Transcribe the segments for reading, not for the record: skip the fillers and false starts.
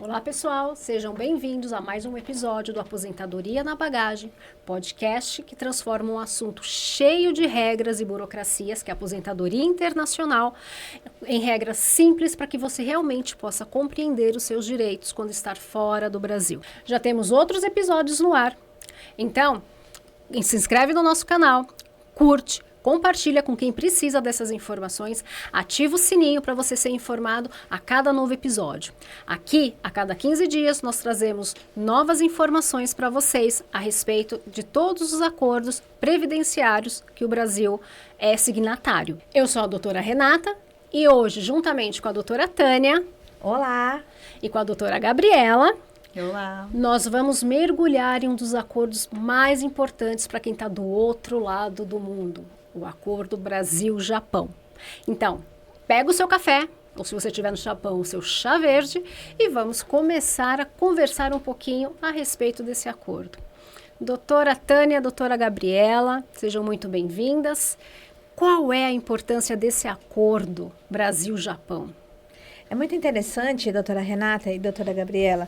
Olá pessoal, sejam bem-vindos a mais um episódio do Aposentadoria na Bagagem, podcast que transforma um assunto cheio de regras e burocracias, que é a aposentadoria internacional, em regras simples para que você realmente possa compreender os seus direitos quando estar fora do Brasil. Já temos outros episódios no ar, então se inscreve no nosso canal, curte, compartilha com quem precisa dessas informações, ativa o sininho para você ser informado a cada novo episódio. Aqui, a cada 15 dias, nós trazemos novas informações para vocês a respeito de todos os acordos previdenciários que o Brasil é signatário. Eu sou a doutora Renata e hoje, juntamente com a doutora Tânia, olá, e com a doutora Gabriela, olá, nós vamos mergulhar em um dos acordos mais importantes para quem está do outro lado do mundo, o Acordo Brasil-Japão. Então, pega o seu café, ou se você estiver no Japão, o seu chá verde, e vamos começar a conversar um pouquinho a respeito desse acordo. Doutora Tânia, doutora Gabriela, sejam muito bem-vindas. Qual é a importância desse acordo Brasil-Japão? É muito interessante, doutora Renata e doutora Gabriela,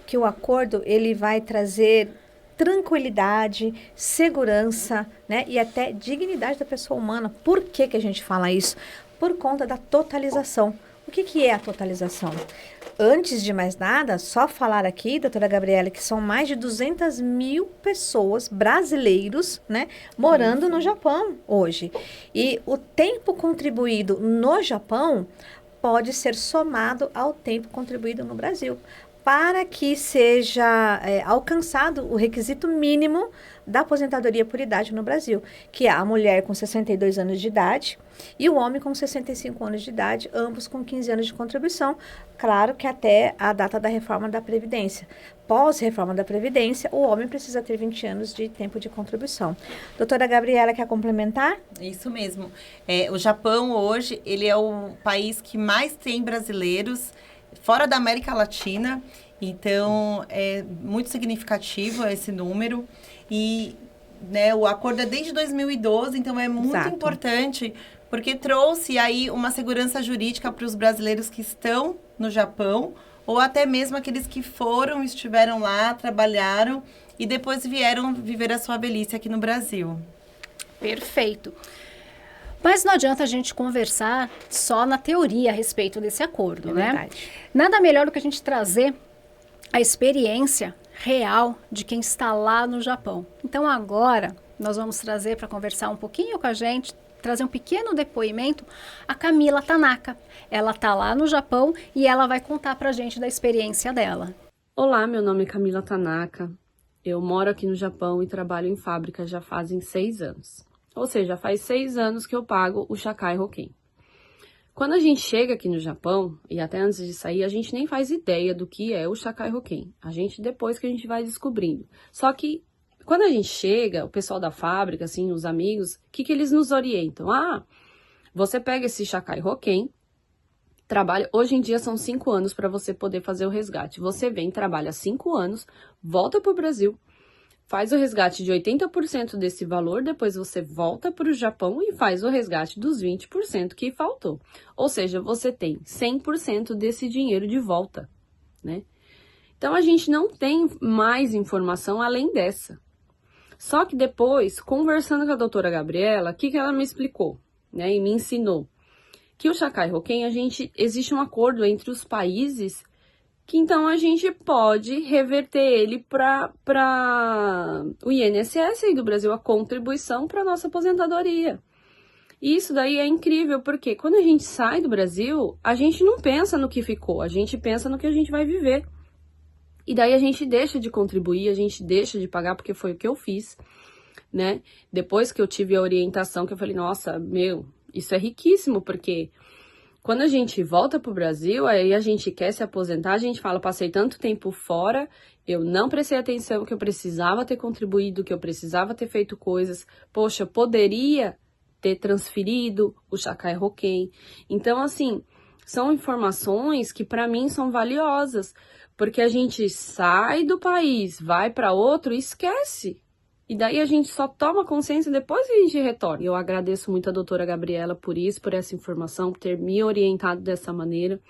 que o acordo ele vai trazer tranquilidade, segurança, né, e até dignidade da pessoa humana. Por que que a gente fala isso? Por conta da totalização. O que é a totalização? Antes de mais nada, só falar aqui, doutora Gabriela, que são mais de 200 mil pessoas, brasileiros, né, morando no Japão hoje. E o tempo contribuído no Japão pode ser somado ao tempo contribuído no Brasil, para que seja alcançado o requisito mínimo da aposentadoria por idade no Brasil, que é a mulher com 62 anos de idade e o homem com 65 anos de idade, ambos com 15 anos de contribuição, claro que até a data da reforma da Previdência. Pós-reforma da Previdência, o homem precisa ter 20 anos de tempo de contribuição. Doutora Gabriela, quer complementar? Isso mesmo. O Japão hoje, ele é o país que mais tem brasileiros fora da América Latina, então é muito significativo esse número e, né, o acordo é desde 2012, então é muito Exato. importante porque trouxe aí uma segurança jurídica para os brasileiros que estão no Japão ou até mesmo aqueles que foram, estiveram lá, trabalharam e depois vieram viver a sua velhice aqui no Brasil. Perfeito. Mas não adianta a gente conversar só na teoria a respeito desse acordo, né? Verdade. Nada melhor do que a gente trazer a experiência real de quem está lá no Japão. Então agora nós vamos trazer para conversar um pouquinho com a gente, trazer um pequeno depoimento, a Camila Tanaka. Ela está lá no Japão e ela vai contar para a gente da experiência dela. Olá, meu nome é Camila Tanaka. Eu moro aqui no Japão e trabalho em fábrica já fazem 6 anos. Ou seja, faz 6 anos que eu pago o Shakai Hoken. Quando a gente chega aqui no Japão, e até antes de sair, a gente nem faz ideia do que é o Shakai Hoken. Depois que a gente vai descobrindo. Só que, quando a gente chega, o pessoal da fábrica, assim, os amigos, o que eles nos orientam? Você pega esse Shakai Hoken, trabalha, hoje em dia são 5 anos para você poder fazer o resgate. Você vem, trabalha 5 anos, volta para o Brasil, faz o resgate de 80% desse valor, depois você volta para o Japão e faz o resgate dos 20% que faltou. Ou seja, você tem 100% desse dinheiro de volta, né? Então, a gente não tem mais informação além dessa. Só que depois, conversando com a doutora Gabriela, o que ela me explicou, né? E me ensinou que o Shakai Hoken, existe um acordo entre os países que então a gente pode reverter ele para o INSS aí do Brasil, a contribuição para a nossa aposentadoria. E isso daí é incrível, porque quando a gente sai do Brasil, a gente não pensa no que ficou, a gente pensa no que a gente vai viver. E daí a gente deixa de contribuir, a gente deixa de pagar, porque foi o que eu fiz, né? Depois que eu tive a orientação, que eu falei, nossa, isso é riquíssimo, porque quando a gente volta para o Brasil, aí a gente quer se aposentar, a gente fala, passei tanto tempo fora, eu não prestei atenção que eu precisava ter contribuído, que eu precisava ter feito coisas, poxa, eu poderia ter transferido o Shakai Hoken. Então, assim, são informações que para mim são valiosas, porque a gente sai do país, vai para outro e esquece. E daí a gente só toma consciência depois que a gente retorna. Eu agradeço muito a doutora Gabriela por isso, por essa informação, por ter me orientado dessa maneira.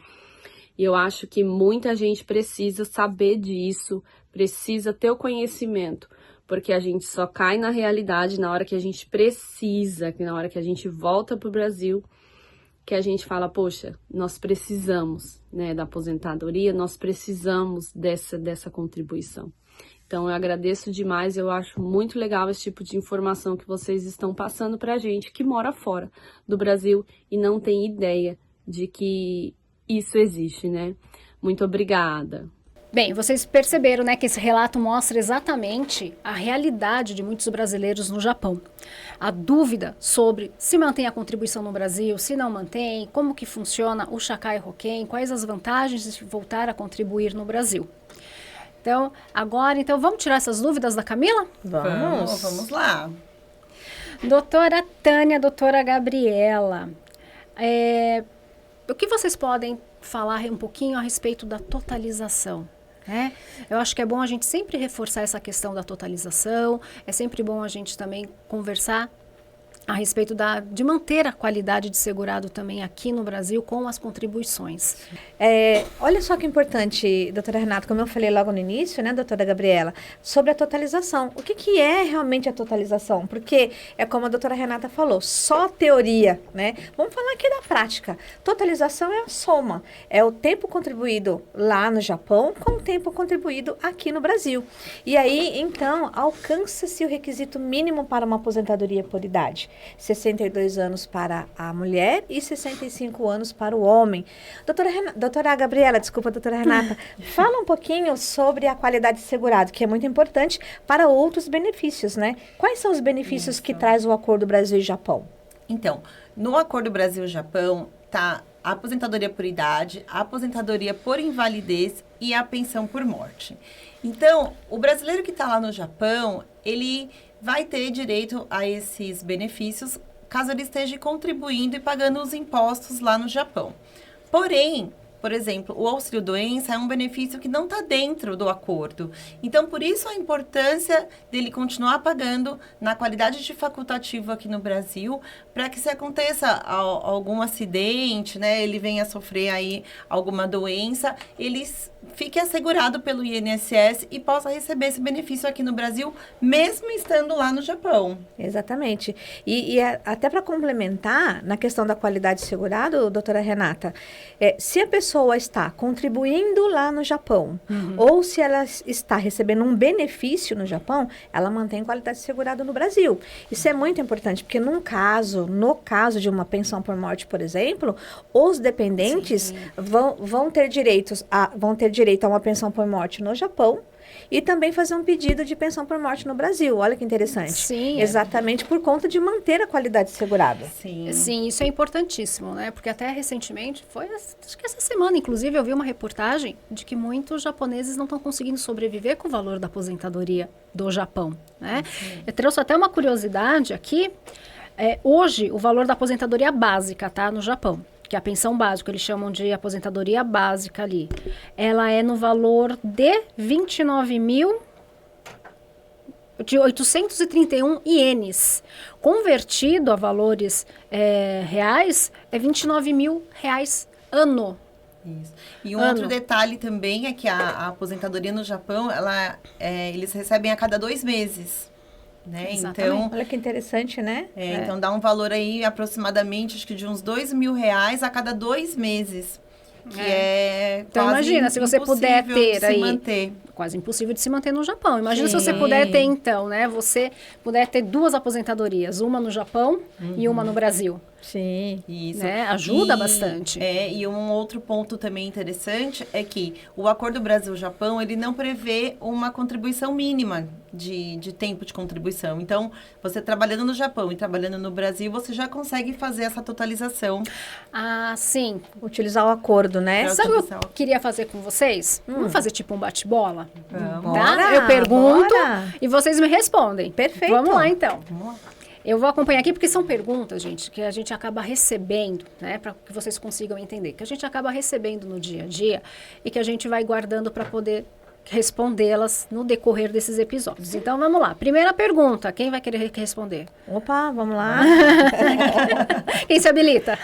E eu acho que muita gente precisa saber disso, precisa ter o conhecimento, porque a gente só cai na realidade na hora que a gente precisa, que na hora que a gente volta para o Brasil, que a gente fala, poxa, nós precisamos, né, da aposentadoria, nós precisamos dessa contribuição. Então, eu agradeço demais, eu acho muito legal esse tipo de informação que vocês estão passando para a gente que mora fora do Brasil e não tem ideia de que isso existe, né? Muito obrigada. Bem, vocês perceberam, né, que esse relato mostra exatamente a realidade de muitos brasileiros no Japão. A dúvida sobre se mantém a contribuição no Brasil, se não mantém, como que funciona o Shakai Hoken, quais as vantagens de voltar a contribuir no Brasil. Então, agora, vamos tirar essas dúvidas da Camila? Vamos lá. Doutora Tânia, doutora Gabriela, o que vocês podem falar um pouquinho a respeito da totalização? Né? Eu acho que é bom a gente sempre reforçar essa questão da totalização, é sempre bom a gente também conversar a respeito de manter a qualidade de segurado também aqui no Brasil com as contribuições. Olha só que importante, doutora Renata, como eu falei logo no início, né, doutora Gabriela, sobre a totalização. O que é realmente a totalização? Porque é como a doutora Renata falou, só teoria, né? Vamos falar aqui da prática. Totalização é a soma, é o tempo contribuído lá no Japão com o tempo contribuído aqui no Brasil. E aí, então, alcança-se o requisito mínimo para uma aposentadoria por idade. 62 anos para a mulher e 65 anos para o homem. Doutora Gabriela, desculpa, doutora Renata, fala um pouquinho sobre a qualidade de segurado, que é muito importante para outros benefícios, né? Quais são os benefícios que traz o Acordo Brasil e Japão? Então, no Acordo Brasil-Japão, tá a aposentadoria por idade, a aposentadoria por invalidez e a pensão por morte. Então, o brasileiro que está lá no Japão, ele vai ter direito a esses benefícios caso ele esteja contribuindo e pagando os impostos lá no Japão. Porém, por exemplo, o auxílio-doença é um benefício que não está dentro do acordo. Então, por isso a importância dele continuar pagando na qualidade de facultativo aqui no Brasil, para que se aconteça algum acidente, né, ele venha a sofrer aí alguma doença, ele fique assegurado pelo INSS e possa receber esse benefício aqui no Brasil, mesmo estando lá no Japão. Exatamente. E até para complementar, na questão da qualidade de segurado, doutora Renata, se a pessoa está contribuindo lá no Japão, ou se ela está recebendo um benefício no Japão, ela mantém qualidade de segurado no Brasil. Isso é muito importante, porque no caso de uma pensão por morte, por exemplo, os dependentes vão ter direito a uma pensão por morte no Japão e também fazer um pedido de pensão por morte no Brasil. Olha que interessante. Sim. Exatamente por conta de manter a qualidade segurada. Sim, isso é importantíssimo, né? Porque até recentemente, acho que essa semana, inclusive, eu vi uma reportagem de que muitos japoneses não estão conseguindo sobreviver com o valor da aposentadoria do Japão, né? Eu trouxe até uma curiosidade aqui. Hoje, o valor da aposentadoria básica, tá? No Japão, que é a pensão básica, eles chamam de aposentadoria básica ali. Ela é no valor de 831 ienes. Convertido a valores reais, é 29 mil reais ano. Isso. E outro detalhe também é que a aposentadoria no Japão, eles recebem a cada 2 meses. Né? Então, olha que interessante, né? Então dá um valor aí aproximadamente, acho que de uns R$2.000 a cada 2 meses. Que então imagina, se você puder ter aí, manter. Quase impossível de se manter no Japão. Imagina se você puder ter então, né? Você puder ter 2 aposentadorias, uma no Japão e uma no Brasil. Sim, isso. Né? Ajuda bastante. E um outro ponto também interessante é que o Acordo Brasil-Japão, ele não prevê uma contribuição mínima de tempo de contribuição. Então, você trabalhando no Japão e trabalhando no Brasil, você já consegue fazer essa totalização. Ah, sim. Utilizar o acordo, né? Sabe o que eu queria fazer com vocês? Vamos fazer tipo um bate-bola? Vamos. Tá? Eu pergunto e vocês me respondem. Perfeito. Vamos lá, então. Vamos lá. Eu vou acompanhar aqui porque são perguntas, gente, que a gente acaba recebendo, né, para que vocês consigam entender, que a gente acaba recebendo no dia a dia e que a gente vai guardando para poder respondê-las no decorrer desses episódios. Então, vamos lá. Primeira pergunta, quem vai querer responder? Opa, vamos lá. Quem se habilita?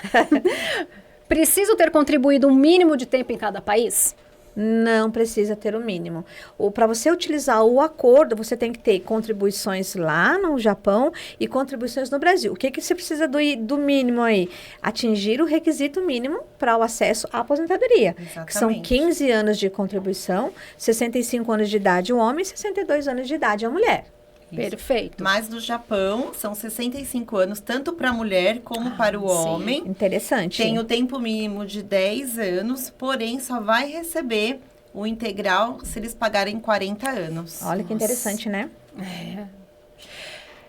Preciso ter contribuído um mínimo de tempo em cada país? Não precisa ter o mínimo. Para você utilizar o acordo, você tem que ter contribuições lá no Japão e contribuições no Brasil. O que você precisa do mínimo aí? Atingir o requisito mínimo para o acesso à aposentadoria. Exatamente. Que são 15 anos de contribuição, 65 anos de idade o homem e 62 anos de idade a mulher. Isso. Perfeito. Mas no Japão, são 65 anos, tanto para a mulher como para o homem. Interessante. Tem o tempo mínimo de 10 anos, porém só vai receber o integral se eles pagarem 40 anos. Olha que interessante, né?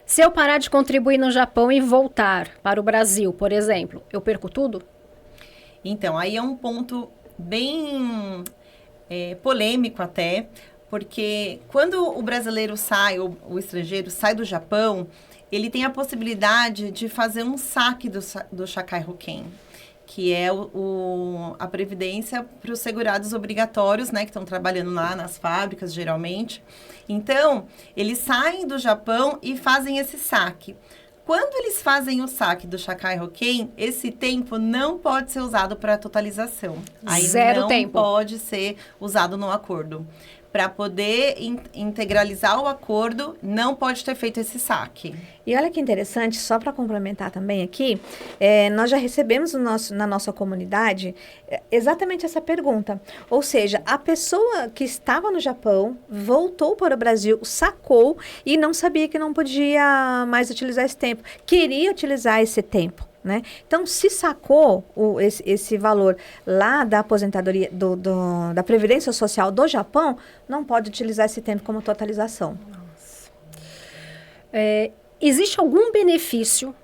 Se eu parar de contribuir no Japão e voltar para o Brasil, por exemplo, eu perco tudo? Então, aí é um ponto bem polêmico até, porque quando o brasileiro sai, ou o estrangeiro sai do Japão, ele tem a possibilidade de fazer um saque do Sakai Hoken, que é a previdência para os segurados obrigatórios, né, que estão trabalhando lá nas fábricas, geralmente. Então, eles saem do Japão e fazem esse saque. Quando eles fazem o saque do Sakai Hoken, esse tempo não pode ser usado para totalização. Aí Zero não tempo. pode ser usado no acordo. Para poder integralizar o acordo, não pode ter feito esse saque. E olha que interessante, só para complementar também aqui, nós já recebemos na nossa comunidade exatamente essa pergunta. Ou seja, a pessoa que estava no Japão, voltou para o Brasil, sacou e não sabia que não podia mais utilizar esse tempo. Queria utilizar esse tempo. Né? Então, se sacou esse valor lá da aposentadoria, da Previdência Social do Japão, não pode utilizar esse tempo como totalização. Existe algum benefício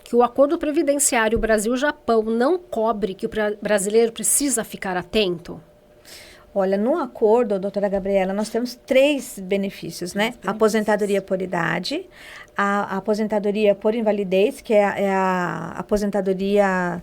que o acordo previdenciário Brasil-Japão não cobre, que o brasileiro precisa ficar atento? Olha, no acordo, doutora Gabriela, nós temos 3 benefícios, né? Aposentadoria por idade, a aposentadoria por invalidez, que é a aposentadoria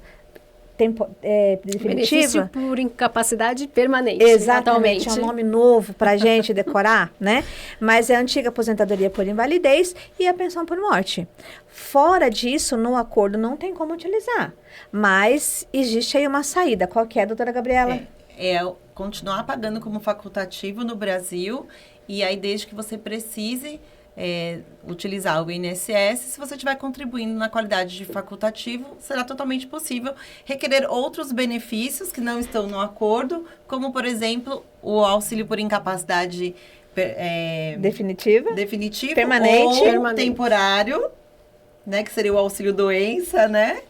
definitiva. Benefício por incapacidade permanente. Exatamente, atualmente. é um nome novo para a gente decorar, né? Mas é a antiga aposentadoria por invalidez e a pensão por morte. Fora disso, no acordo não tem como utilizar, mas existe aí uma saída. Qual que é, doutora Gabriela? Continuar pagando como facultativo no Brasil, e aí desde que você precise utilizar o INSS, se você estiver contribuindo na qualidade de facultativo, será totalmente possível requerer outros benefícios que não estão no acordo, como, por exemplo, o auxílio por incapacidade Definitiva, permanente, permanente, temporário, né, que seria o auxílio doença, né?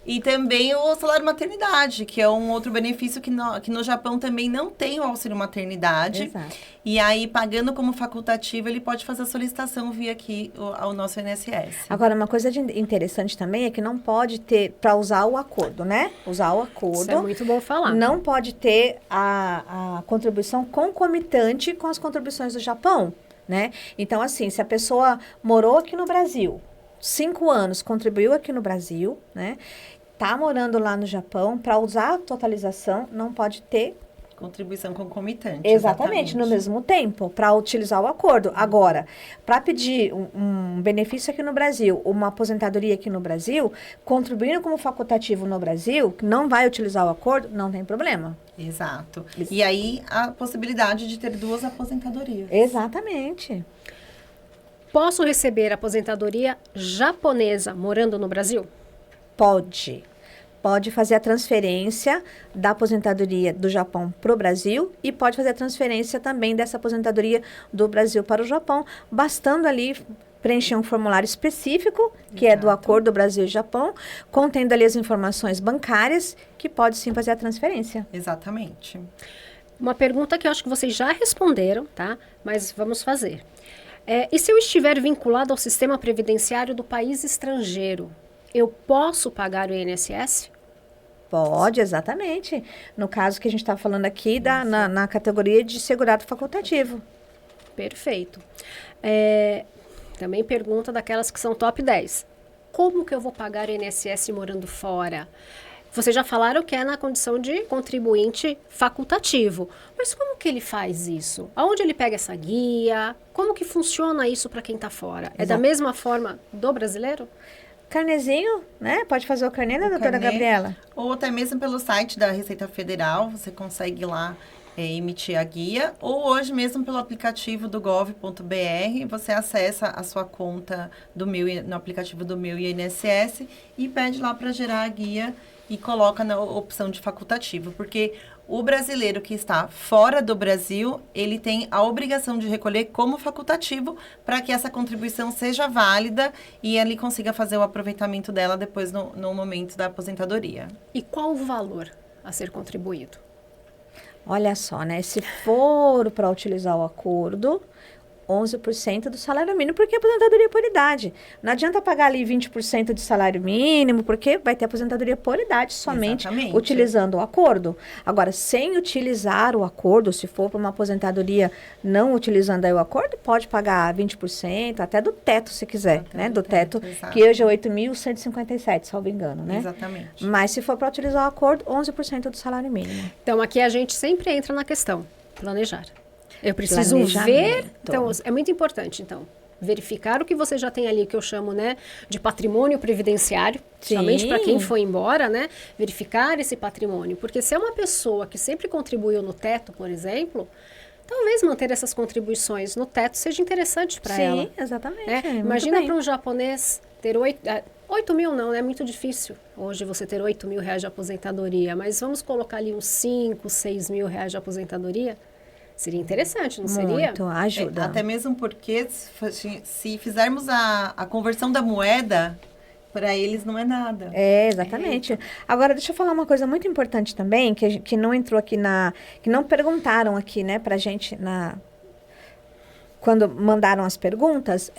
E também o salário maternidade, que é um outro benefício que no Japão também não tem o auxílio maternidade. Exato. E aí, pagando como facultativo, ele pode fazer a solicitação via aqui ao nosso INSS. Agora, uma coisa interessante também é que não pode ter, para usar o acordo, né? Usar o acordo. Isso é muito bom falar. Não pode ter a contribuição concomitante com as contribuições do Japão, né? Então, assim, se a pessoa morou aqui no Brasil, 5 anos, contribuiu aqui no Brasil, né? Tá morando lá no Japão, para usar a totalização, não pode ter contribuição concomitante. Exatamente, no mesmo tempo, para utilizar o acordo. Agora, para pedir um benefício aqui no Brasil, uma aposentadoria aqui no Brasil, contribuindo como facultativo no Brasil, que não vai utilizar o acordo, não tem problema. Exato. E aí, a possibilidade de ter 2 aposentadorias. Exatamente. Posso receber aposentadoria japonesa morando no Brasil? Pode fazer a transferência da aposentadoria do Japão para o Brasil e pode fazer a transferência também dessa aposentadoria do Brasil para o Japão, bastando ali preencher um formulário específico, que é do acordo Brasil e Japão, contendo ali as informações bancárias, que pode sim fazer a transferência. Exatamente. Uma pergunta que eu acho que vocês já responderam, tá? Mas vamos fazer. E se eu estiver vinculado ao sistema previdenciário do país estrangeiro, eu posso pagar o INSS? Pode, exatamente. No caso que a gente está falando aqui, na categoria de segurado facultativo. Perfeito. Também pergunta daquelas que são top 10. Como que eu vou pagar o INSS morando fora? Vocês já falaram que é na condição de contribuinte facultativo. Mas como que ele faz isso? Aonde ele pega essa guia? Como que funciona isso para quem está fora? É da mesma forma do brasileiro? Carnezinho, né? Pode fazer o carnê, né, O doutora carnê. Gabriela? Ou até mesmo pelo site da Receita Federal, você consegue lá emitir a guia. Ou hoje mesmo pelo aplicativo do gov.br, você acessa a sua conta no aplicativo do Meu INSS e pede lá para gerar a guia e coloca na opção de facultativo. Porque o brasileiro que está fora do Brasil, ele tem a obrigação de recolher como facultativo para que essa contribuição seja válida e ele consiga fazer o aproveitamento dela depois no momento da aposentadoria. E qual o valor a ser contribuído? Olha só, né? Se for para utilizar o acordo, 11% do salário mínimo, porque é aposentadoria por idade. Não adianta pagar ali 20% de salário mínimo, porque vai ter aposentadoria por idade somente Exatamente. utilizando o acordo. Agora, sem utilizar o acordo, se for para uma aposentadoria não utilizando aí o acordo, pode pagar 20%, até do teto, se quiser, Até né? do Do teto, teto, exato. que hoje é 8.157, salvo engano, né? Exatamente. Mas se for para utilizar o acordo, 11% do salário mínimo. Então, aqui a gente sempre entra na questão, planejar. Eu preciso Planejamento. ver, então, é muito importante, então, verificar o que você já tem ali, que eu chamo, né, de patrimônio previdenciário, Sim. somente para quem foi embora, né, verificar esse patrimônio, porque se é uma pessoa que sempre contribuiu no teto, por exemplo, talvez manter essas contribuições no teto seja interessante para ela. Sim, exatamente. Né? muito Imagina bem. para um japonês ter 8 mil não, é muito difícil hoje você ter 8 mil reais de aposentadoria, mas vamos colocar ali uns 5, 6 mil reais de aposentadoria, seria interessante, não seria? Muito, ajuda. Até mesmo porque se fizermos a conversão da moeda, para eles não é nada. É, exatamente. Agora, deixa eu falar uma coisa muito importante também, que não entrou aqui que não perguntaram aqui, né, pra gente quando mandaram as perguntas,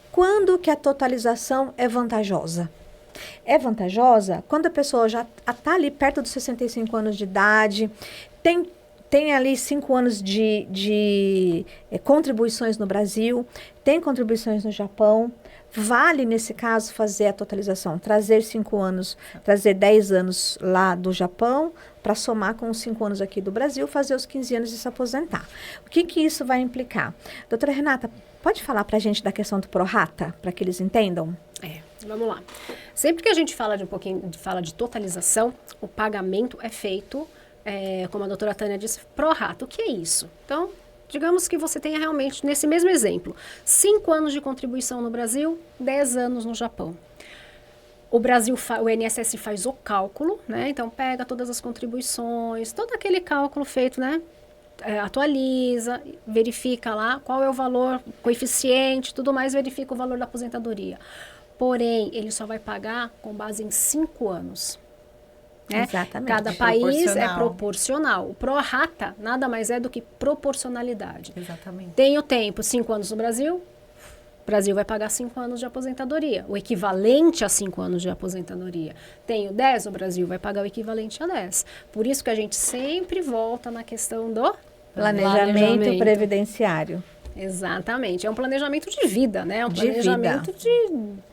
quando que a totalização é vantajosa? É vantajosa quando a pessoa já está ali perto dos 65 anos de idade, tem ali 5 anos de contribuições no Brasil, tem contribuições no Japão. Vale, nesse caso, fazer a totalização, trazer 5 anos, trazer 10 anos lá do Japão, para somar com os 5 anos aqui do Brasil, fazer os 15 anos e se aposentar. O que isso vai implicar? Doutora Renata, pode falar para a gente da questão do prorata, para que eles entendam? Vamos lá. Sempre que a gente fala fala de totalização, o pagamento é feito, como a doutora Tânia disse, prorata. O que é isso? Então, digamos que você tenha realmente, nesse mesmo exemplo, 5 anos de contribuição no Brasil, 10 anos no Japão. O INSS faz o cálculo, né? Então, pega todas as contribuições, todo aquele cálculo feito, né? Atualiza, verifica lá qual é o valor, coeficiente, tudo mais, verifica o valor da aposentadoria. Porém, ele só vai pagar com base em 5 anos. Né? Exatamente. Cada país é Proporcional. proporcional. O prorata nada mais é do que proporcionalidade. Exatamente. Tem o tempo, 5 anos no Brasil, o Brasil vai pagar 5 anos de aposentadoria, o equivalente a 5 anos de aposentadoria. Tenho 10, o Brasil vai pagar o equivalente a 10. Por isso que a gente sempre volta na questão do Planejamento previdenciário. Exatamente. É um planejamento de vida, né? É um De planejamento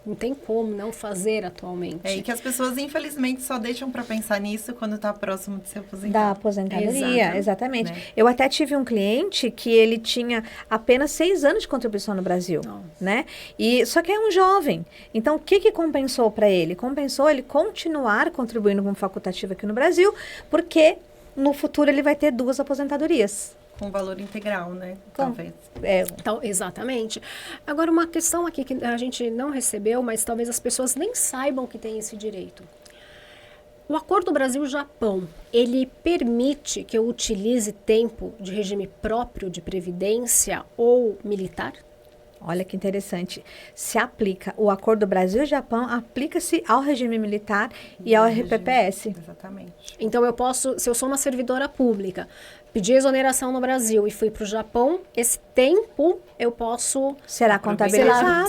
não tem como não fazer atualmente. E que as pessoas, infelizmente, só deixam para pensar nisso quando está próximo de se aposentar. Da aposentadoria, exatamente. Né? Eu até tive um cliente que ele tinha apenas 6 anos de contribuição no Brasil, né? Só que é um jovem. Então, o que compensou para ele? Compensou ele continuar contribuindo como facultativo aqui no Brasil, porque no futuro ele vai ter 2 aposentadorias. Com valor integral, né? Talvez. Então, exatamente. Agora, uma questão aqui que a gente não recebeu, mas talvez as pessoas nem saibam que tem esse direito. O Acordo Brasil-Japão, ele permite que eu utilize tempo de regime próprio de previdência ou militar? Olha que interessante. Se aplica. O Acordo Brasil-Japão aplica-se ao regime militar e ao RPPS. Exatamente. Então, eu posso, se eu sou uma servidora pública, pedir exoneração no Brasil e fui para o Japão, esse tempo eu posso... Será contabilizado.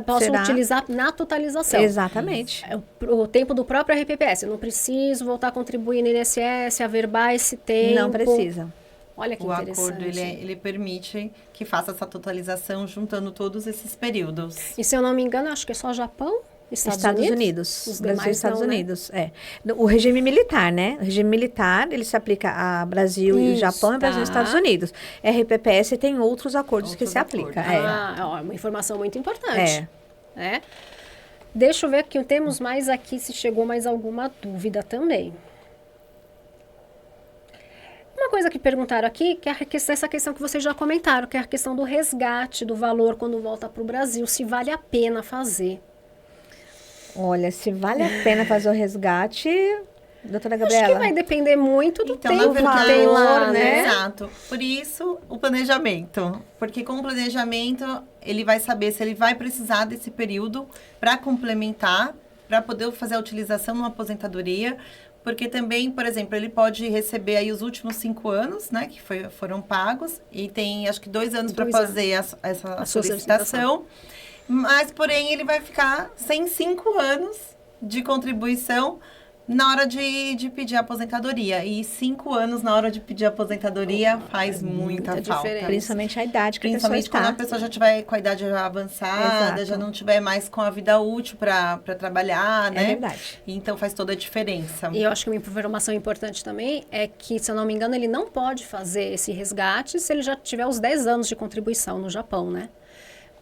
Posso utilizar na totalização. Exatamente. O tempo do próprio RPPS. Eu não preciso voltar a contribuir no INSS, averbar esse tempo. Não precisa. Olha que O interessante. acordo, ele permite que faça essa totalização juntando todos esses períodos. E se eu não me engano, acho que é só Japão, Estados Unidos. Os Brasil e demais Estados não, né? Unidos, O regime militar, né? O regime militar, ele se aplica a Brasil e Isso, Japão e Brasil e Estados Unidos. RPPS tem outros acordos que se aplicam. Uma informação muito importante. Deixa eu ver que temos mais aqui, se chegou mais alguma dúvida também. Uma coisa que perguntaram aqui, que é essa questão que vocês já comentaram, que é a questão do resgate, do valor quando volta para o Brasil, se vale a pena fazer. Olha, se vale a pena fazer o resgate, doutora Acho Gabriela. que vai depender muito do Então, tempo na verdade, que tem lá, né? Exato. Por isso, o planejamento. Porque com o planejamento, ele vai saber se ele vai precisar desse período para complementar, para poder fazer a utilização numa aposentadoria. Porque também, por exemplo, ele pode receber aí os últimos 5 anos, né, que foram pagos. E tem, acho que 2 anos para fazer essa solicitação. Mas, porém, ele vai ficar sem 5 anos de contribuição na hora de pedir a aposentadoria. E 5 anos na hora de pedir a aposentadoria faz muita falta. diferença. Principalmente a idade que a pessoa Principalmente quando está. a pessoa já tiver com a idade já avançada, Exato. já não tiver mais com a vida útil para trabalhar, né? É verdade. Então faz toda a diferença. E eu acho que uma informação importante também é que, se eu não me engano, ele não pode fazer esse resgate se ele já tiver os 10 anos de contribuição no Japão, né?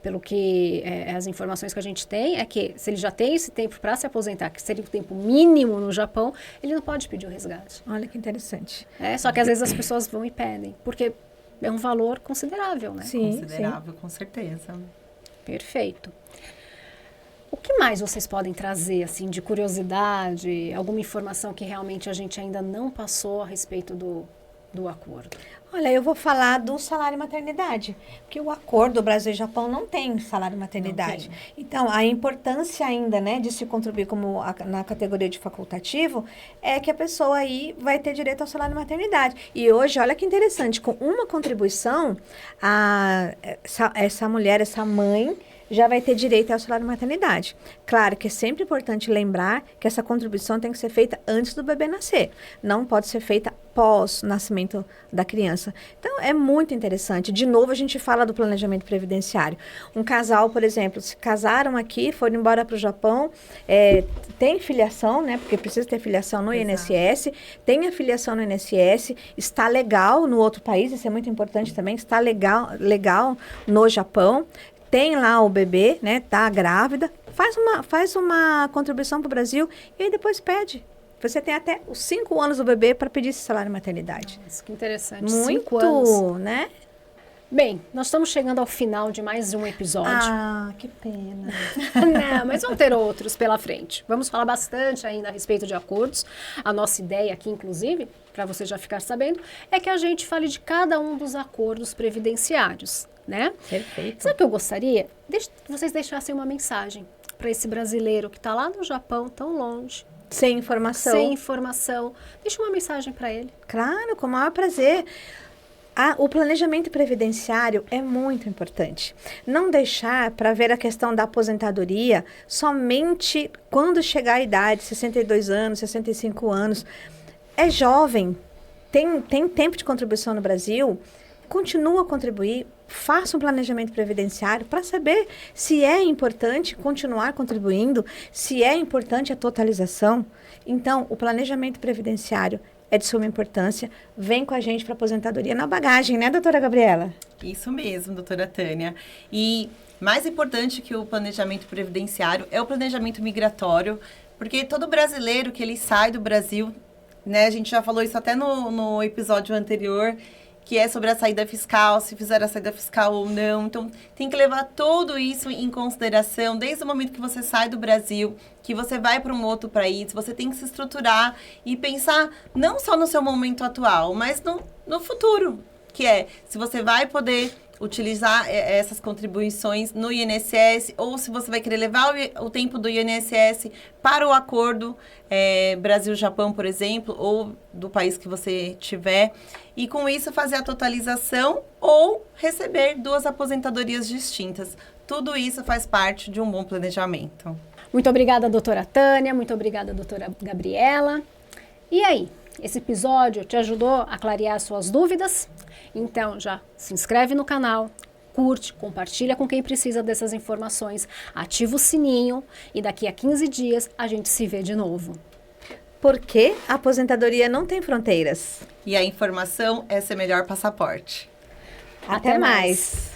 Pelo que as informações que a gente tem é que, se ele já tem esse tempo para se aposentar, que seria o tempo mínimo no Japão, ele não pode pedir o resgate. Olha que interessante. Só que às vezes as pessoas vão e pedem, porque é um valor considerável, né? Sim, Considerável, com certeza. Perfeito. O que mais vocês podem trazer, assim, de curiosidade, alguma informação que realmente a gente ainda não passou a respeito do acordo? Olha, eu vou falar do salário maternidade, porque o acordo do Brasil e Japão não tem salário maternidade. Não tem. Então, a importância ainda, né, de se contribuir na categoria de facultativo é que a pessoa aí vai ter direito ao salário maternidade. E hoje, olha que interessante, com uma contribuição, essa mulher, essa mãe, já vai ter direito ao salário maternidade. Claro que é sempre importante lembrar que essa contribuição tem que ser feita antes do bebê nascer. Não pode ser feita pós o nascimento da criança. Então, é muito interessante. De novo, a gente fala do planejamento previdenciário. Um casal, por exemplo, se casaram aqui, foram embora para o Japão, tem filiação, né? Porque precisa ter filiação no INSS, tem a filiação no INSS, está legal no outro país, isso é muito importante também, está legal no Japão. Tem lá o bebê, né? Tá grávida, faz uma contribuição para o Brasil e aí depois pede. Você tem até os 5 anos do bebê para pedir esse salário maternidade. Nossa, que interessante. Muito, 5 anos. né? Bem, nós estamos chegando ao final de mais um episódio. Ah, que pena. Não, mas vão ter outros pela frente. Vamos falar bastante ainda a respeito de acordos. A nossa ideia aqui, inclusive, para você já ficar sabendo, é que a gente fale de cada um dos acordos previdenciários, né? Perfeito. Sabe o que eu gostaria? Que vocês deixassem uma mensagem para esse brasileiro que está lá no Japão, tão longe, Sem informação. sem informação. Deixa uma mensagem para ele. Claro, com o maior prazer. O planejamento previdenciário é muito importante. Não deixar para ver a questão da aposentadoria somente quando chegar a idade, 62 anos, 65 anos. É jovem, tem tempo de contribuição no Brasil, continua a contribuir, faça um planejamento previdenciário para saber se é importante continuar contribuindo, se é importante a totalização. Então, o planejamento previdenciário é de suma importância. Vem com a gente para aposentadoria na bagagem, né, doutora Gabriela? Isso mesmo, doutora Tânia. E mais importante que o planejamento previdenciário é o planejamento migratório, porque todo brasileiro que ele sai do Brasil, né, a gente já falou isso até no episódio anterior, que é sobre a saída fiscal, se fizer a saída fiscal ou não. Então, tem que levar tudo isso em consideração, desde o momento que você sai do Brasil, que você vai para um outro país, você tem que se estruturar e pensar não só no seu momento atual, mas no futuro, que é se você vai poder utilizar essas contribuições no INSS, ou se você vai querer levar o tempo do INSS para o acordo Brasil-Japão, por exemplo, ou do país que você tiver, e com isso fazer a totalização ou receber 2 aposentadorias distintas. Tudo isso faz parte de um bom planejamento. Muito obrigada, doutora Tânia. Muito obrigada, doutora Gabriela. E aí, esse episódio te ajudou a clarear suas dúvidas? Então, já se inscreve no canal, curte, compartilha com quem precisa dessas informações, ativa o sininho e daqui a 15 dias a gente se vê de novo. Porque a aposentadoria não tem fronteiras. E a informação é seu melhor passaporte. Até mais.